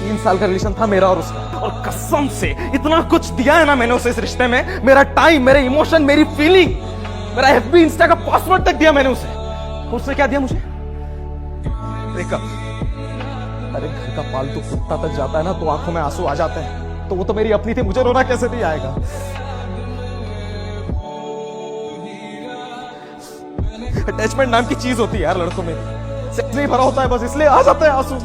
3 साल का रिलेशन था मेरा और उसका, और कसम से इतना कुछ दिया है ना मैंने उसे इस रिश्ते में, मेरा टाइम, मेरे इमोशन, मेरी फीलिंग, मेरा एफबी इंस्टा का पासवर्ड तक दिया मैंने उसे। उसने क्या दिया मुझे? ब्रेकअप। अरे घर का पालतू कुत्ता तक जाता है ना तो आंखों में आंसू आ जाते हैं, तो वो तो मेरी अपनी थी, मुझे रोना कैसे नहीं आएगा? अटैचमेंट नाम की चीज होती है यार लड़कों में, सेक्स नहीं भरा होता है बस इसलिए आ जाता है आंसू।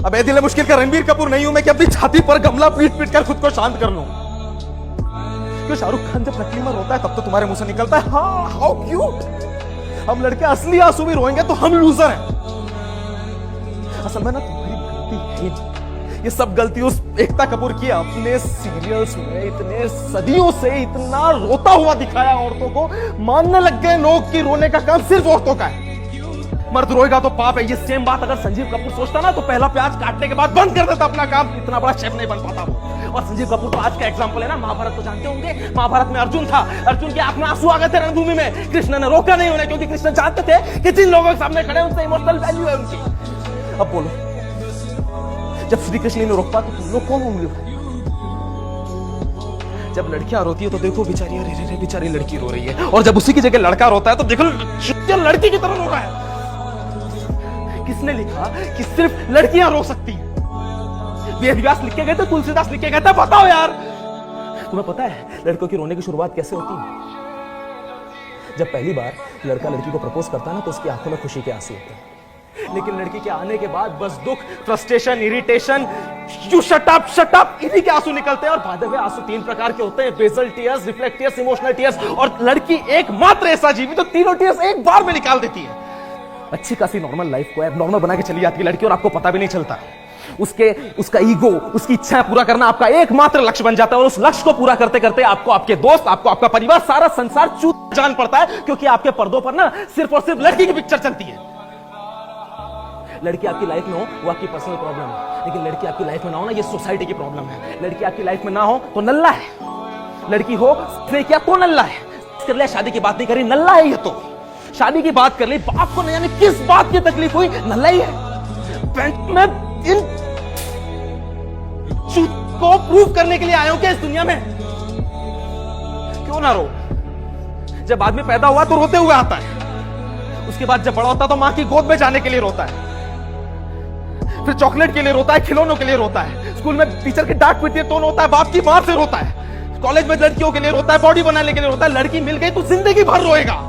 अब ए दिल मुश्किल का रणबीर कपूर नहीं हूं मैं कि अपनी छाती पर गमला पीट पीट कर खुद को शांत कर लूं। क्यों शाहरुख खान जब नकली में रोता है तब तो तुम्हारे मुंह से निकलता है हाँ हाउ क्यूट। हम लड़के असली आंसू भी रोएंगे तो हम लूजर हैं। असल में ना तुम्हारी गलती है, ये सब गलती उस एकता कपूर की। अपने सीरियल्स में इतने सदियों से इतना रोता हुआ दिखाया औरतों को, मानने लग गए लोग कि रोने का काम सिर्फ औरतों का है, मर्द रोएगा तो पाप है। ये सेम बात अगर संजीव कपूर सोचता ना तो पहला प्याज काटने के बाद बंद कर देता अपना काम, इतना बड़ा शेफ नहीं बन पाता वो। और संजीव कपूर तो आज का एग्जांपल है ना, महाभारत तो जानते होंगे, महाभारत में अर्जुन था, अर्जुन के आंख में आंसू आ गए थे रणभूमि में, कृष्ण ने रोका नहीं उन्हें, क्योंकि कृष्ण जानते थे कि जिन लोगों के सामने खड़े उनसे इमोशनल वैल्यू है उनकी। अब बोलो, जब श्री कृष्ण ने रोक पा तो तुम लोग कौन होंगे? जब लड़कियां रोती है तो देखो बेचारी, अरे रे बेचारी लड़की रो रही है, और जब उसी की जगह लड़का रोता है तो देखो लड़की की तरह रो रहा है। किसने लिखा कि सिर्फ लड़कियां रो सकती हैं? वेद व्यास लिख के गए थे, तुलसीदास लिख के गए थे? बताओ यार, तुम्हें पता है लड़कों की रोने की शुरुआत कैसे होती है? जब पहली बार लड़का लड़की को प्रपोज करता है ना तो उसकी आंखों में खुशी के आंसू होते हैं, लेकिन लड़की के आने के बाद बस दुख, frustration, irritation, you shut up इन्हीं के आंसू निकलते हैं। और बाद में आंसू 3 प्रकार के होते हैं, basal tears, reflect tears, emotional tears. और लड़की एकमात्र ऐसा जीव तो तीनों टीयर्स एक बार में निकाल देती है। अच्छी खासी नॉर्मल लाइफ को एबनॉर्मल बना के चली जाती है लड़की, और आपको पता भी नहीं चलता। उसका ईगो, उसकी इच्छाएं पूरा करना आपका एकमात्र लक्ष्य बन जाता है, और उस लक्ष्य को पूरा करते करते आपको आपके दोस्त, आपको आपका परिवार, सारा संसार चूत जान पड़ता है, क्योंकि आपके पर्दों पर ना सिर्फ और सिर्फ लड़की की पिक्चर चलती है। लड़की आपकी लाइफ में हो वो आपकी पर्सनल प्रॉब्लम है, लेकिन लड़की आपकी लाइफ में ना हो ना ये सोसाइटी की प्रॉब्लम है। लड़की आपकी लाइफ में ना हो तो नल्ला है, लड़की हो क्या तो नल्ला है। कर लिया, शादी की बात नहीं करी, नल्ला है ये तो। शादी की बात कर ली, बाप को नहीं जाने किस बात की तकलीफ हुई, नल्ला ही है। मैं इन चूत को प्रूव करने के लिए आया हूं क्या इस दुनिया में? क्यों ना रो? जब आदमी पैदा हुआ तो रोते हुए आता है, उसके बाद जब बड़ा होता तो मां की गोद में जाने के लिए रोता है, फिर चॉकलेट के लिए रोता है, खिलौनों के लिए रोता है, स्कूल में टीचर की डांट पीटती है तो रोता है, बाप की मार से रोता है, कॉलेज में लड़कियों के लिए रोता है, बॉडी बनाने के लिए रोता है। लड़की मिल गई तो जिंदगी भर रोएगा।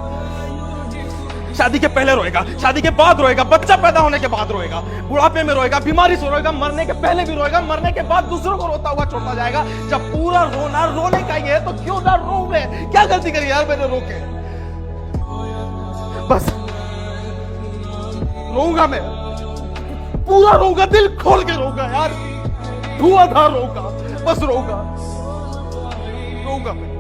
शादी के पहले रोएगा, शादी के बाद रोएगा, बच्चा पैदा होने के बाद रोएगा, बुढ़ापे में रोएगा, बीमारी से रोएगा, मरने के पहले भी रोएगा, मरने के बाद दूसरों को रोता हुआ छोड़ता जाएगा। जब पूरा रोना रोने का ही है तो क्यों ना रो मैं? क्या गलती करी यार मैंने रो के? बस रोऊंगा मैं, पूरा रोऊंगा, दिल खोल के रोऊंगा यार, धुआंधार रोऊंगा, बस रोऊंगा मैं।